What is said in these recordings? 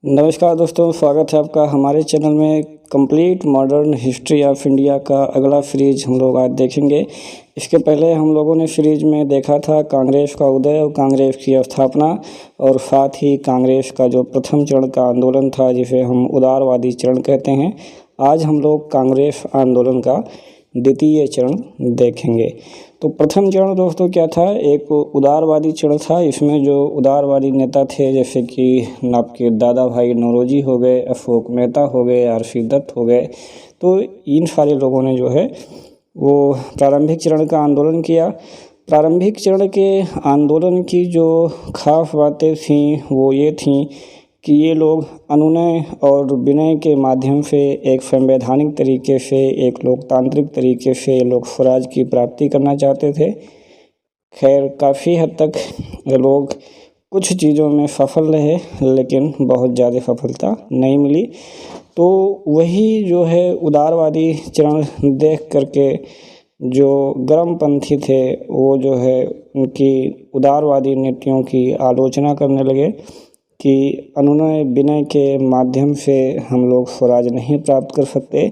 नमस्कार दोस्तों, स्वागत है आपका हमारे चैनल में। Complete modern history of India का अगला सीरीज हम लोग आज देखेंगे। इसके पहले हम लोगों ने सीरीज में देखा था कांग्रेस का उदय और कांग्रेस की स्थापना, और साथ ही कांग्रेस का जो प्रथम चरण का आंदोलन था जिसे हम उदारवादी चरण कहते हैं। आज हम लोग कांग्रेस आंदोलन का द्वितीय चरण देखेंगे। तो प्रथम चरण दोस्तों क्या था? एक उदारवादी चरण था। इसमें जो उदारवादी नेता थे जैसे कि आपके दादा भाई नौरोजी हो गए, अशोक मेहता हो गए, आर.सी. दत्त हो गए, तो इन सारे लोगों ने जो है वो प्रारंभिक चरण का आंदोलन किया। प्रारंभिक चरण के आंदोलन की जो खास बातें थीं वो ये थीं कि ये लोग अनुनय और विनय के माध्यम से एक संवैधानिक तरीके से, एक लोकतांत्रिक तरीके से लोग स्वराज की प्राप्ति करना चाहते थे। खैर काफ़ी हद तक ये लोग कुछ चीज़ों में सफल रहे, लेकिन बहुत ज़्यादा सफलता नहीं मिली। तो वही जो है उदारवादी चरण देख करके जो गर्मपंथी थे वो जो है उनकी उदारवादी नीतियों की आलोचना करने लगे कि अनुनय विनय के माध्यम से हम लोग स्वराज नहीं प्राप्त कर सकते।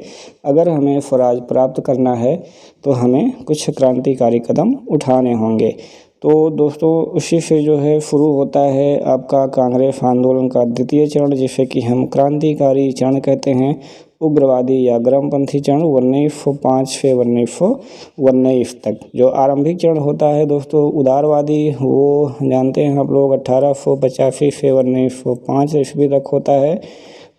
अगर हमें स्वराज प्राप्त करना है तो हमें कुछ क्रांतिकारी कदम उठाने होंगे। तो दोस्तों उसी से जो है शुरू होता है आपका कांग्रेस आंदोलन का द्वितीय चरण, जिसे कि हम क्रांतिकारी चरण कहते हैं। उग्रवादी या गर्मपंथी चरण 1905 से 1919 तक। जो आरंभिक चरण होता है दोस्तों उदारवादी, वो जानते हैं आप लोग 1885 से 1905 ईस्वी तक होता है।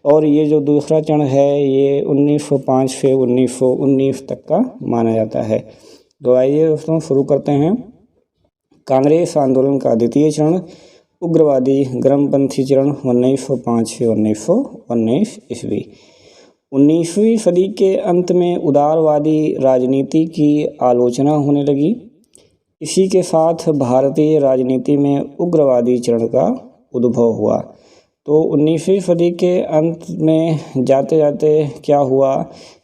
और ये जो दूसरा चरण है ये 1905 से 1919 तक का माना जाता है। तो आइए दोस्तों शुरू करते हैं कांग्रेस आंदोलन का द्वितीय चरण, उग्रवादी गर्मपंथी चरण 1905 से 1919 ईस्वी। 19वीं सदी के अंत में उदारवादी राजनीति की आलोचना होने लगी। इसी के साथ भारतीय राजनीति में उग्रवादी चरण का उद्भव हुआ। तो 19वीं सदी के अंत में जाते जाते क्या हुआ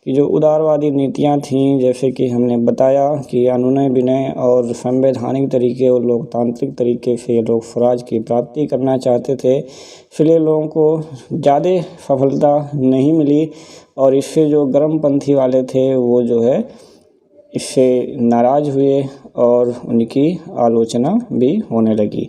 कि जो उदारवादी नीतियां थीं, जैसे कि हमने बताया कि अनुनय विनय और संवैधानिक तरीके और लोकतांत्रिक तरीके से लोग स्वराज की प्राप्ति करना चाहते थे, इसलिए लोगों को ज़्यादा सफलता नहीं मिली। और इससे जो गर्मपंथी वाले थे वो जो है इससे नाराज़ हुए और उनकी आलोचना भी होने लगी।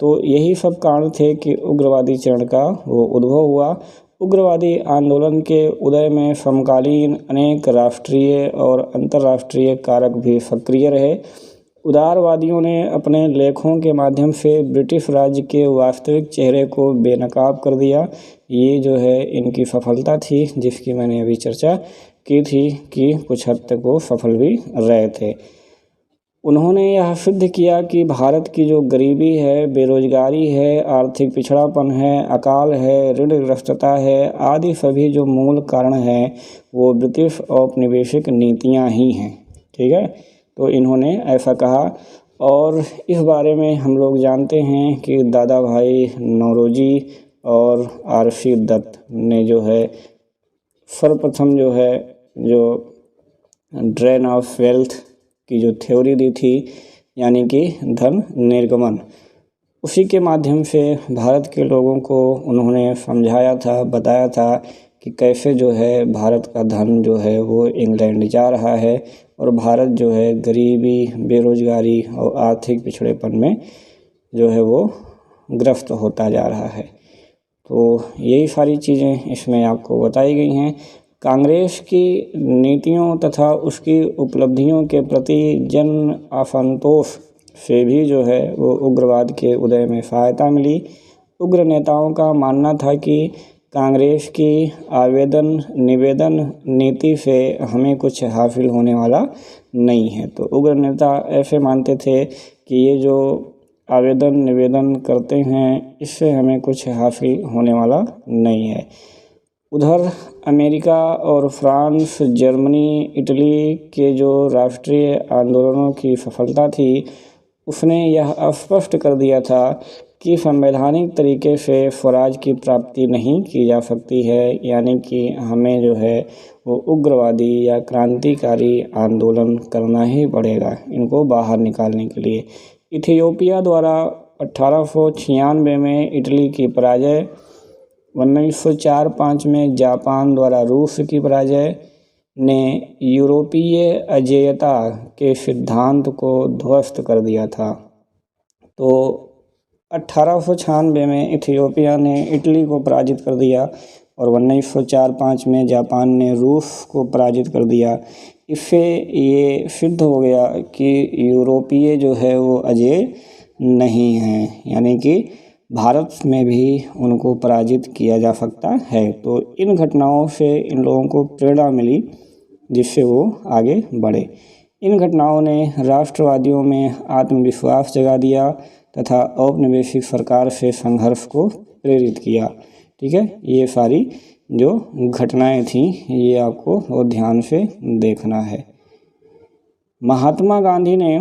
तो यही सब कारण थे कि उग्रवादी चरण का वो उद्भव हुआ। उग्रवादी आंदोलन के उदय में समकालीन अनेक राष्ट्रीय और अंतर्राष्ट्रीय कारक भी सक्रिय रहे। उदारवादियों ने अपने लेखों के माध्यम से ब्रिटिश राज्य के वास्तविक चेहरे को बेनकाब कर दिया। ये जो है इनकी सफलता थी, जिसकी मैंने अभी चर्चा की थी कि कुछ हद तक वो सफल भी रहे थे। उन्होंने यह सिद्ध किया कि भारत की जो गरीबी है, बेरोजगारी है, आर्थिक पिछड़ापन है, अकाल है, ऋणग्रस्तता है आदि सभी जो मूल कारण हैं वो ब्रिटिश औपनिवेशिक नीतियां ही हैं। ठीक है, तो इन्होंने ऐसा कहा। और इस बारे में हम लोग जानते हैं कि दादा भाई नौरोजी और आर.सी. दत्त ने जो है सर्वप्रथम जो है जो ड्रेन ऑफ वेल्थ की जो थ्योरी दी थी, यानी कि धन निर्गमन, उसी के माध्यम से भारत के लोगों को उन्होंने समझाया था, बताया था कि कैसे जो है भारत का धन जो है वो इंग्लैंड जा रहा है और भारत जो है गरीबी, बेरोजगारी और आर्थिक पिछड़ेपन में जो है वो ग्रस्त होता जा रहा है। तो यही सारी चीज़ें इसमें आपको बताई गई हैं। कांग्रेस की नीतियों तथा उसकी उपलब्धियों के प्रति जन असंतोष से भी जो है वो उग्रवाद के उदय में सहायता मिली। उग्र नेताओं का मानना था कि कांग्रेस की आवेदन निवेदन नीति से हमें कुछ हासिल होने वाला नहीं है। तो उग्र नेता ऐसे मानते थे कि ये जो आवेदन निवेदन करते हैं इससे हमें कुछ हासिल होने वाला नहीं है। उधर अमेरिका और फ्रांस, जर्मनी, इटली के जो राष्ट्रीय आंदोलनों की सफलता थी उसने यह स्पष्ट कर दिया था कि संवैधानिक तरीके से स्वराज की प्राप्ति नहीं की जा सकती है, यानी कि हमें जो है वो उग्रवादी या क्रांतिकारी आंदोलन करना ही पड़ेगा इनको बाहर निकालने के लिए। इथियोपिया द्वारा 1896 में इटली की पराजय 1904-5 में जापान द्वारा रूस की पराजय ने यूरोपीय अजेयता के सिद्धांत को ध्वस्त कर दिया था। तो 1896 में इथियोपिया ने इटली को पराजित कर दिया और 1904-5 में जापान ने रूस को पराजित कर दिया। इससे ये सिद्ध हो गया कि यूरोपीय जो है वो अजेय नहीं हैं, यानी कि भारत में भी उनको पराजित किया जा सकता है। तो इन घटनाओं से इन लोगों को प्रेरणा मिली जिससे वो आगे बढ़े। इन घटनाओं ने राष्ट्रवादियों में आत्मविश्वास जगा दिया तथा औपनिवेशिक सरकार से संघर्ष को प्रेरित किया। ठीक है, ये सारी जो घटनाएं थीं ये आपको बहुत ध्यान से देखना है। महात्मा गांधी ने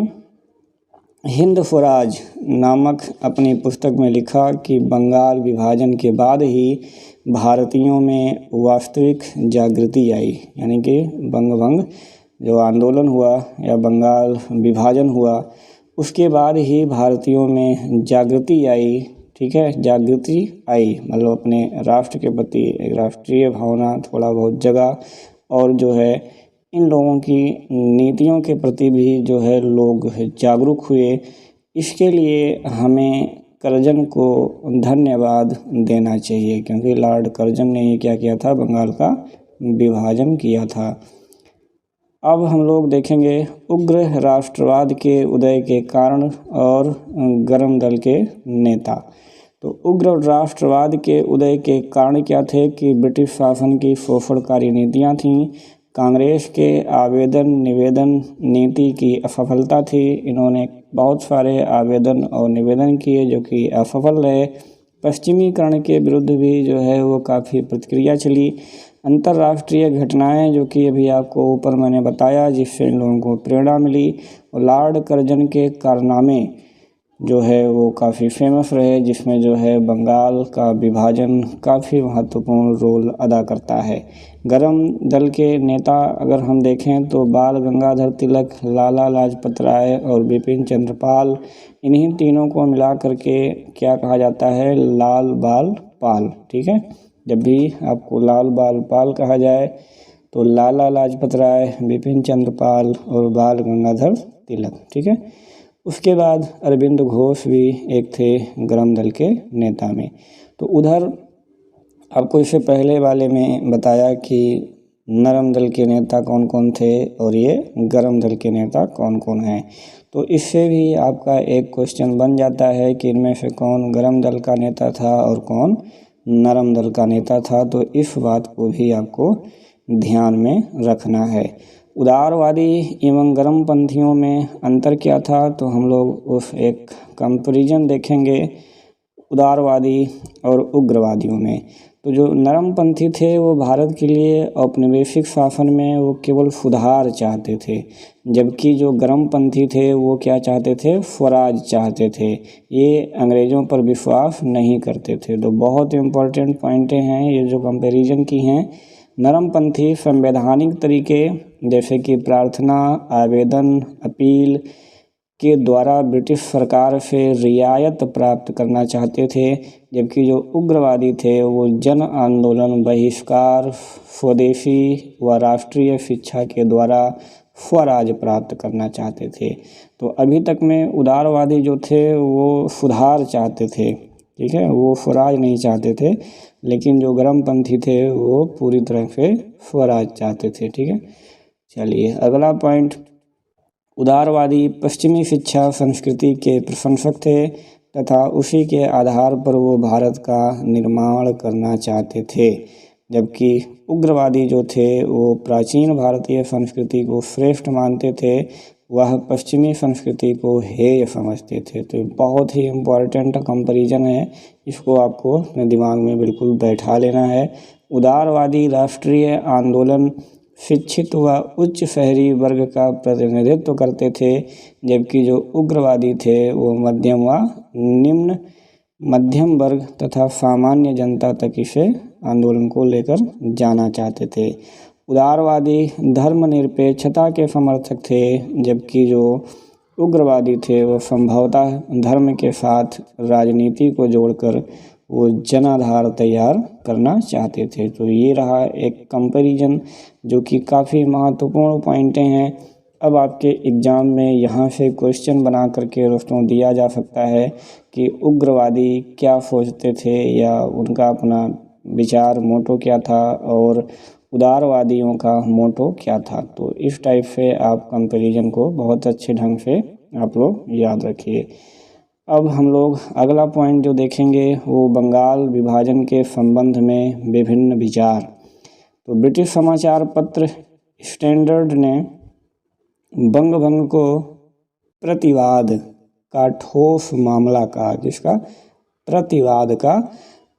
हिंद स्वराज नामक अपनी पुस्तक में लिखा कि बंगाल विभाजन के बाद ही भारतीयों में वास्तविक जागृति आई, यानी कि बंगभंग जो आंदोलन हुआ या बंगाल विभाजन हुआ उसके बाद ही भारतीयों में जागृति आई। ठीक है, जागृति आई मतलब अपने राष्ट्र के प्रति एक राष्ट्रीय भावना थोड़ा बहुत जगा और जो है इन लोगों की नीतियों के प्रति भी जो है लोग जागरूक हुए। इसके लिए हमें कर्जन को धन्यवाद देना चाहिए क्योंकि लॉर्ड कर्जन ने ये क्या किया था, बंगाल का विभाजन किया था। अब हम लोग देखेंगे उग्र राष्ट्रवाद के उदय के कारण और गरम दल के नेता। तो उग्र राष्ट्रवाद के उदय के कारण क्या थे कि ब्रिटिश शासन की शोषणकारी नीतियां थीं, कांग्रेस के आवेदन निवेदन नीति की असफलता थी। इन्होंने बहुत सारे आवेदन और निवेदन किए जो कि असफल रहे। पश्चिमीकरण के विरुद्ध भी जो है वो काफ़ी प्रतिक्रिया चली। अंतर्राष्ट्रीय घटनाएं जो कि अभी आपको ऊपर मैंने बताया जिससे इन लोगों को प्रेरणा मिली और लॉर्ड कर्जन के कारनामे जो है वो काफ़ी फेमस रहे जिसमें जो है बंगाल का विभाजन काफ़ी महत्वपूर्ण रोल अदा करता है। गरम दल के नेता अगर हम देखें तो बाल गंगाधर तिलक, लाला लाजपत राय और बिपिन चंद्र पाल, इन्हीं तीनों को मिला करके क्या कहा जाता है, लाल बाल पाल। ठीक है, जब भी आपको लाल बाल पाल कहा जाए तो लाला लाजपत राय, बिपिन चंद्र पाल और बाल गंगाधर तिलक। ठीक है, उसके बाद अरविंद घोष भी एक थे गरम दल के नेता में। तो उधर आपको इससे पहले वाले में बताया कि नरम दल के नेता कौन कौन थे और ये गरम दल के नेता कौन कौन हैं। तो इससे भी आपका एक क्वेश्चन बन जाता है कि इनमें से कौन गरम दल का नेता था और कौन नरम दल का नेता था। तो इस बात को भी आपको ध्यान में रखना है। उदारवादी एवं गरमपंथियों में अंतर क्या था, तो हम लोग उस एक कंपैरिजन देखेंगे उदारवादी और उग्रवादियों में। तो जो नरमपंथी थे वो भारत के लिए औपनिवेशिक शासन में वो केवल सुधार चाहते थे, जबकि जो गरमपंथी थे वो क्या चाहते थे, स्वराज चाहते थे। ये अंग्रेज़ों पर विश्वास नहीं करते थे। तो बहुत इम्पोर्टेंट पॉइंटें हैं ये जो कंपैरिजन की हैं। नरमपंथी संवैधानिक तरीके जैसे कि प्रार्थना, आवेदन, अपील के द्वारा ब्रिटिश सरकार से रियायत प्राप्त करना चाहते थे, जबकि जो उग्रवादी थे वो जन आंदोलन, बहिष्कार, स्वदेशी व राष्ट्रीय शिक्षा के द्वारा स्वराज प्राप्त करना चाहते थे। तो अभी तक में उदारवादी जो थे वो सुधार चाहते थे, ठीक है, वो स्वराज नहीं चाहते थे, लेकिन जो गरमपंथी थे वो पूरी तरह से स्वराज चाहते थे। ठीक है, चलिए अगला पॉइंट, उदारवादी पश्चिमी शिक्षा संस्कृति के प्रशंसक थे तथा उसी के आधार पर वो भारत का निर्माण करना चाहते थे, जबकि उग्रवादी जो थे वो प्राचीन भारतीय संस्कृति को श्रेष्ठ मानते थे, वह पश्चिमी संस्कृति को हेय समझते थे। तो बहुत ही इम्पोर्टेंट कंपैरिजन है, इसको आपको अपने दिमाग में बिल्कुल बैठा लेना है। उदारवादी राष्ट्रीय आंदोलन शिक्षित व उच्च शहरी वर्ग का प्रतिनिधित्व करते थे, जबकि जो उग्रवादी थे वो मध्यम व निम्न मध्यम वर्ग तथा सामान्य जनता तक इसे आंदोलन को लेकर जाना चाहते थे। उदारवादी धर्मनिरपेक्षता के समर्थक थे, जबकि जो उग्रवादी थे वो संभवतः धर्म के साथ राजनीति को जोड़कर वो जन आधार तैयार करना चाहते थे। तो ये रहा एक कंपैरिजन जो कि काफ़ी महत्वपूर्ण पॉइंटें हैं। अब आपके एग्ज़ाम में यहाँ से क्वेश्चन बना करके दोस्तों दिया जा सकता है कि उग्रवादी क्या सोचते थे या उनका अपना विचार मोटो क्या था और उदारवादियों का मोटो क्या था। तो इस टाइप से आप कंपैरिजन को बहुत अच्छे ढंग से आप लोग याद रखिए। अब हम लोग अगला पॉइंट जो देखेंगे वो बंगाल विभाजन के संबंध में विभिन्न विचार। तो ब्रिटिश समाचार पत्र स्टैंडर्ड ने बंग भंग को प्रतिवाद का ठोस मामला कहा। जिसका प्रतिवाद का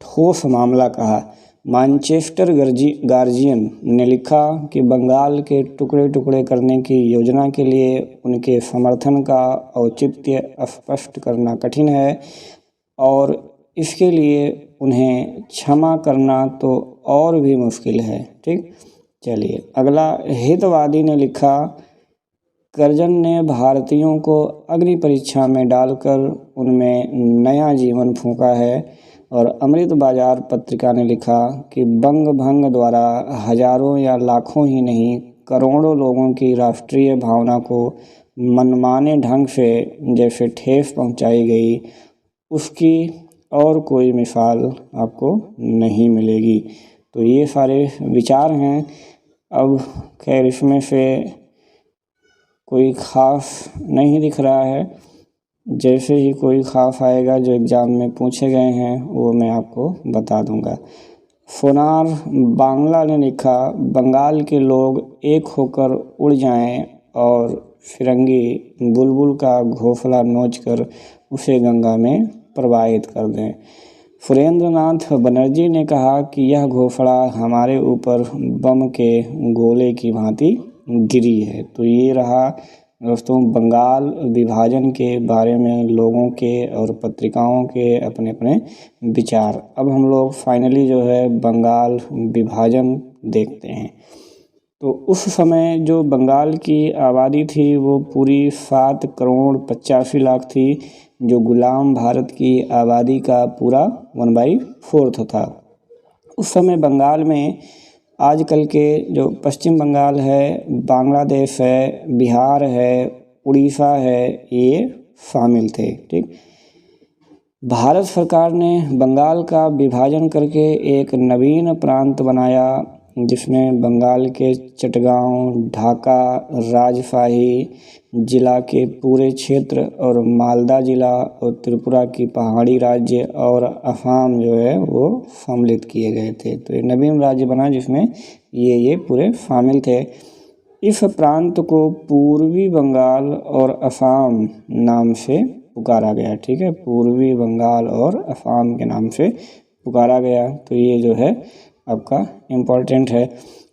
ठोस मामला कहा। मैनचेस्टर गार्जियन ने लिखा कि बंगाल के टुकड़े टुकड़े करने की योजना के लिए उनके समर्थन का औचित्य स्पष्ट करना कठिन है और इसके लिए उन्हें क्षमा करना तो और भी मुश्किल है। ठीक, चलिए अगला हितवादी ने लिखा, कर्जन ने भारतीयों को अग्नि परीक्षा में डालकर उनमें नया जीवन फूंका है। और अमृत बाजार पत्रिका ने लिखा कि बंग भंग द्वारा हजारों या लाखों ही नहीं करोड़ों लोगों की राष्ट्रीय भावना को मनमाने ढंग से जैसे ठेस पहुंचाई गई उसकी और कोई मिसाल आपको नहीं मिलेगी। तो ये सारे विचार हैं। अब खैर इसमें से कोई ख़ास नहीं दिख रहा है, जैसे ही कोई ख़ास आएगा जो एग्ज़ाम में पूछे गए हैं वो मैं आपको बता दूंगा। सोनार बांग्ला ने लिखा, बंगाल के लोग एक होकर उड़ जाएं और फिरंगी बुलबुल का घोंसला नोचकर उसे गंगा में प्रवाहित कर दें। सुरेंद्र नाथ बनर्जी ने कहा कि यह घोंसला हमारे ऊपर बम के गोले की भांति गिरी है। तो ये रहा दोस्तों बंगाल विभाजन के बारे में लोगों के और पत्रिकाओं के अपने अपने विचार। अब हम लोग फाइनली जो है बंगाल विभाजन देखते हैं। तो उस समय जो बंगाल की आबादी थी वो पूरी 7,85,00,000 थी, जो गुलाम भारत की आबादी का पूरा 1/4 था। उस समय बंगाल में आजकल के जो पश्चिम बंगाल है, बांग्लादेश है, बिहार है, उड़ीसा है, ये शामिल थे। ठीक, भारत सरकार ने बंगाल का विभाजन करके एक नवीन प्रांत बनाया जिसमें बंगाल के चटगांव, ढाका, राजशाही जिला के पूरे क्षेत्र और मालदा जिला और त्रिपुरा की पहाड़ी राज्य और असम जो है वो सम्मिलित किए गए थे। तो ये नवीन राज्य बना जिसमें ये पूरे शामिल थे। इस प्रांत को पूर्वी बंगाल और असम नाम से पुकारा गया। ठीक है, पूर्वी बंगाल और असम के नाम से पुकारा गया। तो ये जो है आपका इम्पोर्टेंट है।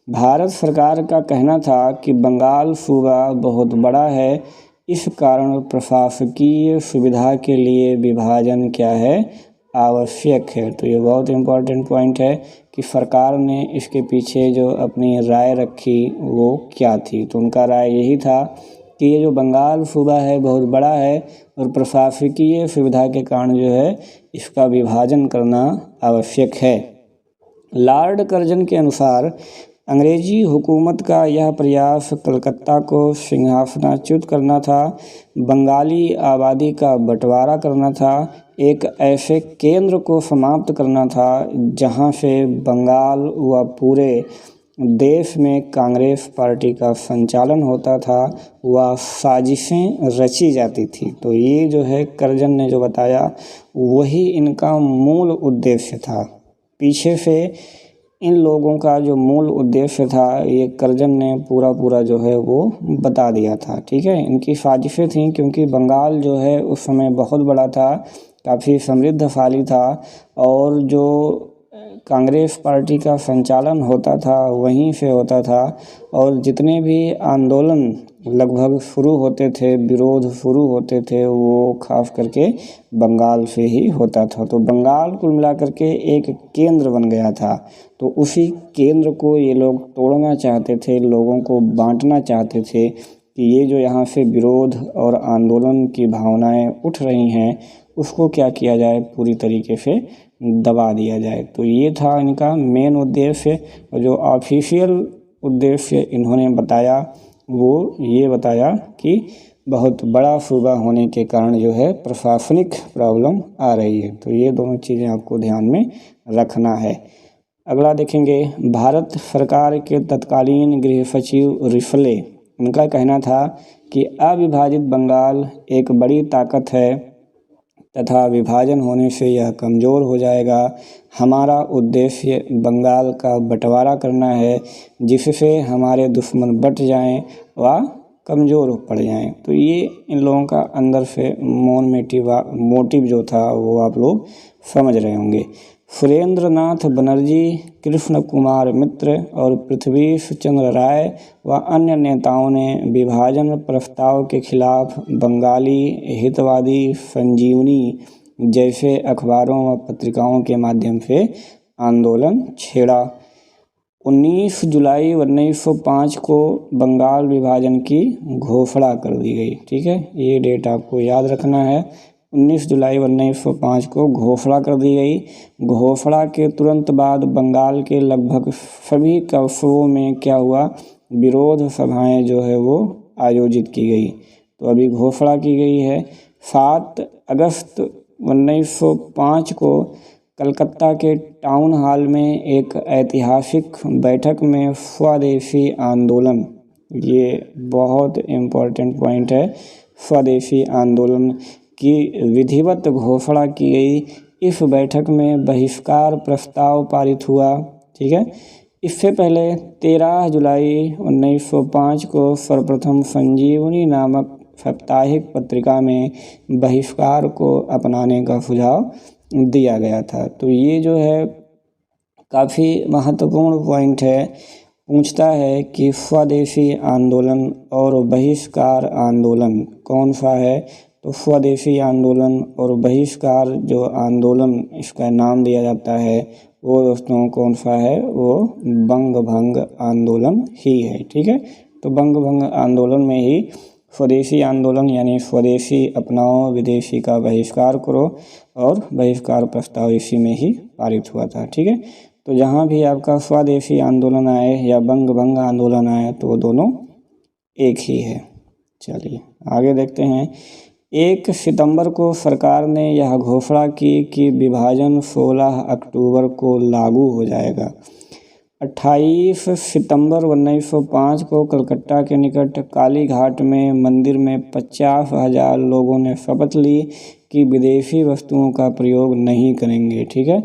भारत सरकार का कहना था कि बंगाल सूबा बहुत बड़ा है, इस कारण प्रशासकीय सुविधा के लिए विभाजन क्या है, आवश्यक है। तो ये बहुत इम्पोर्टेंट पॉइंट है कि सरकार ने इसके पीछे जो अपनी राय रखी वो क्या थी। तो उनका राय यही था कि ये जो बंगाल सूबा है बहुत बड़ा है और प्रशासकीय सुविधा के कारण जो है इसका विभाजन करना आवश्यक है। लॉर्ड कर्जन के अनुसार अंग्रेजी हुकूमत का यह प्रयास कलकत्ता को सिंहासनाच्युत करना था, बंगाली आबादी का बंटवारा करना था, एक ऐसे केंद्र को समाप्त करना था जहां से बंगाल व पूरे देश में कांग्रेस पार्टी का संचालन होता था व साजिशें रची जाती थी। तो ये जो है कर्जन ने जो बताया वही इनका मूल उद्देश्य था। पीछे से इन लोगों का जो मूल उद्देश्य था ये कर्जन ने पूरा जो है वो बता दिया था। ठीक है, इनकी साजिशें थी क्योंकि बंगाल जो है उस समय बहुत बड़ा था, काफ़ी समृद्धशाली था और जो कांग्रेस पार्टी का संचालन होता था वहीं से होता था और जितने भी आंदोलन लगभग शुरू होते थे, विरोध शुरू होते थे, वो खास करके बंगाल से ही होता था। तो बंगाल कुल मिलाकर के एक केंद्र बन गया था। तो उसी केंद्र को ये लोग तोड़ना चाहते थे, लोगों को बांटना चाहते थे कि ये जो यहाँ से विरोध और आंदोलन की भावनाएं उठ रही हैं उसको क्या किया जाए, पूरी तरीके से दबा दिया जाए। तो ये था इनका मेन उद्देश्य। और जो ऑफिशियल उद्देश्य इन्होंने बताया वो ये बताया कि बहुत बड़ा सूबा होने के कारण जो है प्रशासनिक प्रॉब्लम आ रही है। तो ये दोनों चीज़ें आपको ध्यान में रखना है। अगला देखेंगे, भारत सरकार के तत्कालीन गृह सचिव रिफले, उनका कहना था कि अविभाजित बंगाल एक बड़ी ताकत है तथा विभाजन होने से यह कमज़ोर हो जाएगा। हमारा उद्देश्य बंगाल का बंटवारा करना है जिससे हमारे दुश्मन बट जाएं व कमज़ोर पड़ जाएं। तो ये इन लोगों का अंदर से मोटिव जो था वो आप लोग समझ रहे होंगे। सुरेंद्र नाथ बनर्जी, कृष्ण कुमार मित्र और पृथ्वीश चंद्र राय व अन्य नेताओं ने विभाजन प्रस्ताव के खिलाफ बंगाली हितवादी संजीवनी जैसे अखबारों व पत्रिकाओं के माध्यम से आंदोलन छेड़ा। 19 जुलाई 1905 को बंगाल विभाजन की घोषणा कर दी गई। ठीक है, ये डेट आपको याद रखना है। 19 जुलाई 1905 को घोषणा कर दी गई। घोषणा के तुरंत बाद बंगाल के लगभग सभी कस्बों में क्या हुआ, विरोध सभाएं जो है वो आयोजित की गई। तो अभी घोषणा की गई है। 7 अगस्त 1905 को कलकत्ता के टाउन हॉल में एक ऐतिहासिक बैठक में स्वदेशी आंदोलन, ये बहुत इम्पोर्टेंट पॉइंट है, स्वदेशी आंदोलन की विधिवत घोषणा की गई। इस बैठक में बहिष्कार प्रस्ताव पारित हुआ। ठीक है, इससे पहले 13 जुलाई 1905 को सर्वप्रथम संजीवनी नामक साप्ताहिक पत्रिका में बहिष्कार को अपनाने का सुझाव दिया गया था। तो ये जो है काफ़ी महत्वपूर्ण पॉइंट है। पूछता है कि स्वदेशी आंदोलन और बहिष्कार आंदोलन कौन सा है। तो स्वदेशी आंदोलन और बहिष्कार जो आंदोलन इसका नाम दिया जाता है वो दोस्तों कौन सा है, वो बंग भंग आंदोलन ही है। ठीक है, तो बंग भंग आंदोलन में ही स्वदेशी आंदोलन यानी स्वदेशी अपनाओ विदेशी का बहिष्कार करो और बहिष्कार प्रस्ताव इसी में ही पारित हुआ था। ठीक है, तो जहाँ भी आपका स्वदेशी आंदोलन आए या बंग भंग आंदोलन आए तो वो दोनों एक ही है। चलिए आगे देखते हैं। 1 सितंबर को सरकार ने यह घोषणा की कि विभाजन 16 अक्टूबर को लागू हो जाएगा। 28 सितंबर 1905 को कलकत्ता के निकट कालीघाट में मंदिर में 50,000 लोगों ने शपथ ली कि विदेशी वस्तुओं का प्रयोग नहीं करेंगे। ठीक है,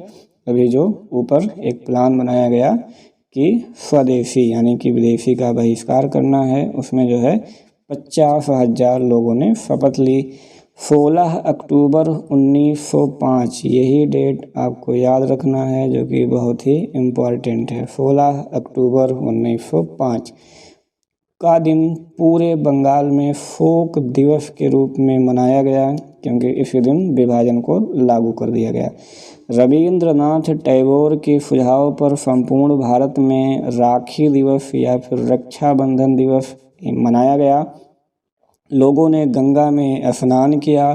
अभी जो ऊपर एक प्लान बनाया गया कि स्वदेशी यानी कि विदेशी का बहिष्कार करना है, उसमें जो है 50,000 लोगों ने शपथ ली। 16 अक्टूबर 1905 यही डेट आपको याद रखना है जो कि बहुत ही इम्पॉर्टेंट है। 16 अक्टूबर 1905 का दिन पूरे बंगाल में शोक दिवस के रूप में मनाया गया क्योंकि इसी दिन विभाजन को लागू कर दिया गया। रविंद्रनाथ टैगोर के सुझाव पर संपूर्ण भारत में राखी दिवस या फिर रक्षाबंधन दिवस मनाया गया। लोगों ने गंगा में स्नान किया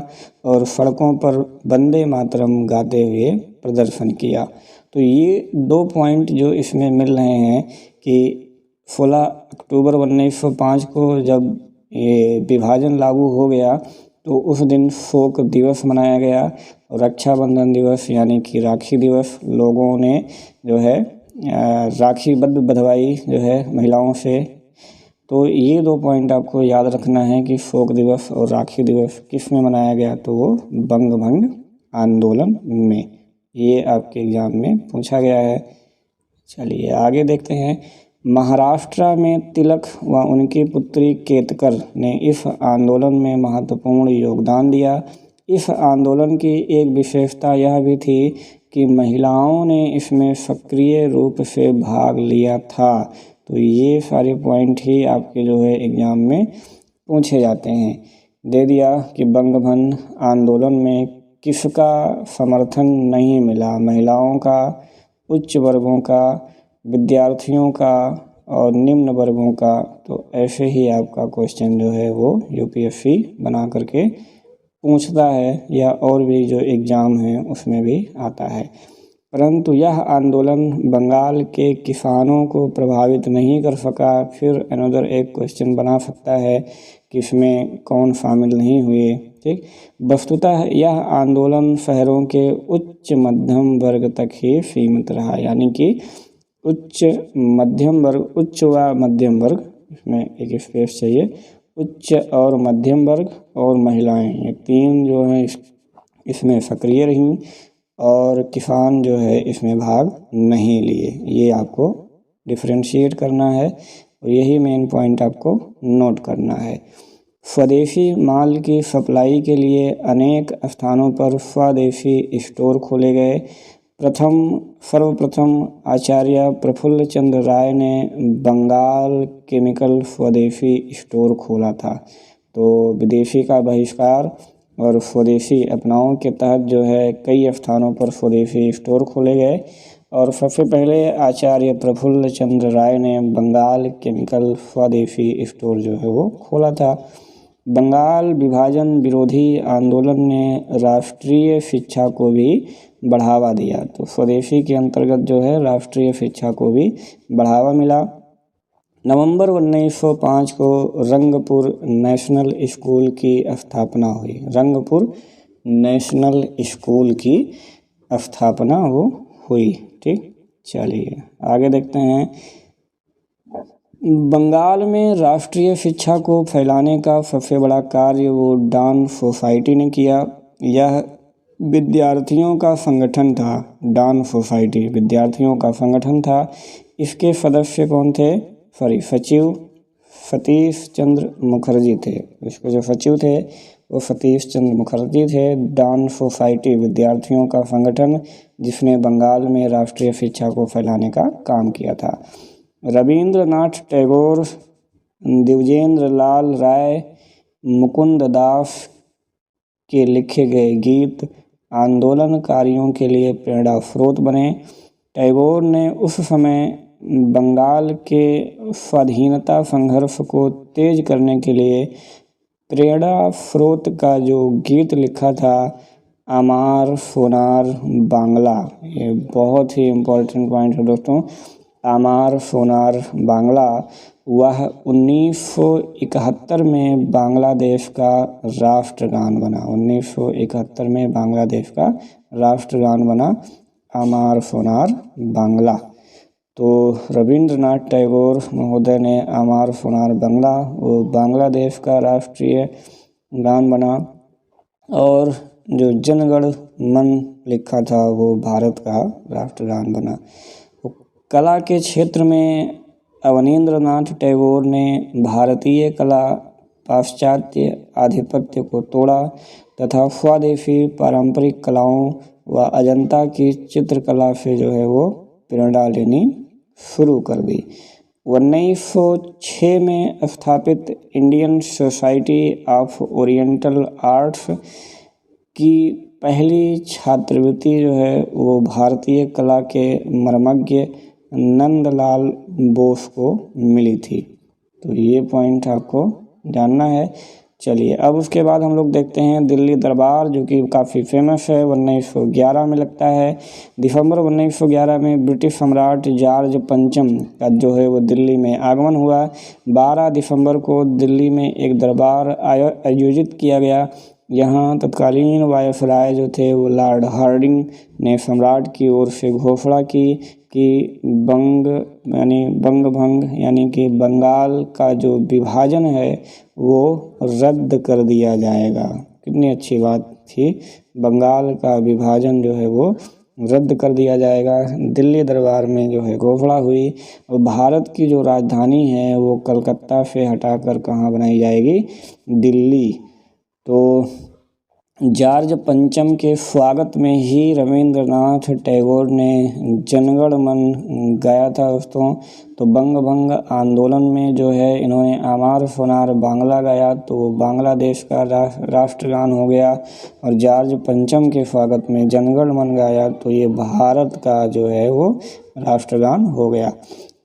और सड़कों पर वंदे मातरम गाते हुए प्रदर्शन किया। तो ये 2 पॉइंट जो इसमें मिल रहे हैं कि 16 अक्टूबर 1905 को जब ये विभाजन लागू हो गया तो उस दिन शोक दिवस मनाया गया और रक्षाबंधन दिवस यानी कि राखी दिवस लोगों ने जो है राखी बंधवाई जो है महिलाओं से। तो ये 2 पॉइंट आपको याद रखना है कि शोक दिवस और राखी दिवस किस में मनाया गया, तो वो बंग भंग आंदोलन में। ये आपके एग्जाम में पूछा गया है। चलिए आगे देखते हैं। महाराष्ट्र में तिलक व उनकी पुत्री केतकर ने इस आंदोलन में महत्वपूर्ण योगदान दिया। इस आंदोलन की एक विशेषता यह भी थी कि महिलाओं ने इसमें सक्रिय रूप से भाग लिया था। तो ये सारे पॉइंट ही आपके जो है एग्ज़ाम में पूछे जाते हैं। दे दिया कि बंगभंग आंदोलन में किसका समर्थन नहीं मिला, महिलाओं का, उच्च वर्गों का, विद्यार्थियों का और निम्न वर्गों का। तो ऐसे ही आपका क्वेश्चन जो है वो यूपीएससी बना करके पूछता है या और भी जो एग्ज़ाम है उसमें भी आता है। परंतु यह आंदोलन बंगाल के किसानों को प्रभावित नहीं कर सका। फिर अनदर एक क्वेश्चन बना सकता है कि इसमें कौन शामिल नहीं हुए। ठीक, वस्तुतः यह आंदोलन शहरों के उच्च मध्यम वर्ग तक ही सीमित रहा, यानी कि उच्च मध्यम वर्ग, उच्च व मध्यम वर्ग, इसमें एक स्पेस चाहिए, उच्च और मध्यम वर्ग और महिलाएं, ये तीन जो हैं इसमें सक्रिय रहीं और किसान जो है इसमें भाग नहीं लिए। ये आपको डिफरेंशिएट करना है और यही मेन पॉइंट आपको नोट करना है। स्वदेशी माल की सप्लाई के लिए अनेक स्थानों पर स्वदेशी स्टोर खोले गए। सर्वप्रथम आचार्य प्रफुल्ल चंद्र राय ने बंगाल केमिकल स्वदेशी स्टोर खोला था। तो विदेशी का बहिष्कार और स्वदेशी अपनाओं के तहत जो है कई स्थानों पर स्वदेशी स्टोर खोले गए और सबसे पहले आचार्य प्रफुल्ल चंद्र राय ने बंगाल केमिकल स्वदेशी स्टोर जो है वो खोला था। बंगाल विभाजन विरोधी आंदोलन ने राष्ट्रीय शिक्षा को भी बढ़ावा दिया। तो स्वदेशी के अंतर्गत जो है राष्ट्रीय शिक्षा को भी बढ़ावा मिला। नवंबर 1905 को रंगपुर नेशनल स्कूल की स्थापना हुई। रंगपुर नेशनल स्कूल की स्थापना वो हुई। ठीक, चलिए आगे देखते हैं। बंगाल में राष्ट्रीय शिक्षा को फैलाने का सबसे बड़ा कार्य वो डॉन सोसाइटी ने किया। यह विद्यार्थियों का संगठन था। डॉन सोसाइटी विद्यार्थियों का संगठन था। इसके सदस्य कौन थे? सचिव सतीश चंद्र मुखर्जी थे। इसके जो सचिव थे वो सतीश चंद्र मुखर्जी थे। डॉन सोसाइटी विद्यार्थियों का संगठन जिसने बंगाल में राष्ट्रीय शिक्षा को फैलाने का काम किया था। रविंद्रनाथ टैगोर, द्विजेंद्र लाल राय, मुकुंद दास के लिखे गए गीत आंदोलनकारियों के लिए प्रेरणा स्रोत बने। टैगोर ने उस समय बंगाल के स्वाधीनता संघर्ष को तेज करने के लिए प्रेरणा स्रोत का जो गीत लिखा था आमार सोनार बांग्ला, ये बहुत ही इम्पोर्टेंट पॉइंट है दोस्तों। आमार सोनार बांग्ला वह 1971 में बांग्लादेश का राष्ट्रगान बना। 1971 में बांग्लादेश का राष्ट्रगान बना आमार सोनार बांग्ला। तो रविंद्रनाथ टैगोर महोदय ने आमार सोनार बांग्ला वो बांग्लादेश का राष्ट्रीय गान बना और जो जनगण मन लिखा था वो भारत का राष्ट्रगान बना। कला के क्षेत्र में अवनींद्रनाथ टैगोर ने भारतीय कला पाश्चात्य आधिपत्य को तोड़ा तथा स्वदेशी पारंपरिक कलाओं व अजंता की चित्रकला से जो है वो प्रेरणा लेनी शुरू कर दी। 1906 में स्थापित Indian society of oriental arts की पहली छात्रवृत्ति जो है वो भारतीय कला के मर्मज्ञ नंदलाल बोस को मिली थी। तो ये पॉइंट आपको जानना है। चलिए अब उसके बाद हम लोग देखते हैं दिल्ली दरबार, जो कि काफ़ी फेमस है। 1911 में लगता है। दिसंबर 1911 में ब्रिटिश सम्राट जॉर्ज पंचम का जो है वो दिल्ली में आगमन हुआ। 12 दिसंबर को दिल्ली में एक दरबार आयोजित किया गया। यहाँ तत्कालीन वायसराय जो थे वो लॉर्ड हार्डिंग ने सम्राट की ओर से घोषणा की कि बंग भंग यानी कि बंगाल का जो विभाजन है वो रद्द कर दिया जाएगा। कितनी अच्छी बात थी, बंगाल का विभाजन जो है वो रद्द कर दिया जाएगा। दिल्ली दरबार में जो है घोषणा हुई और भारत की जो राजधानी है वो कलकत्ता से हटाकर कहाँ बनाई जाएगी? दिल्ली। तो जॉर्ज पंचम के स्वागत में ही रविंद्रनाथ टैगोर ने जनगण मन गाया था दोस्तों। तो बंग भंग आंदोलन में जो है इन्होंने आमार सोनार बांग्ला गाया, तो बांग्लादेश का राष्ट्रगान हो गया। और जॉर्ज पंचम के स्वागत में जनगण मन गाया, तो ये भारत का जो है वो राष्ट्रगान हो गया।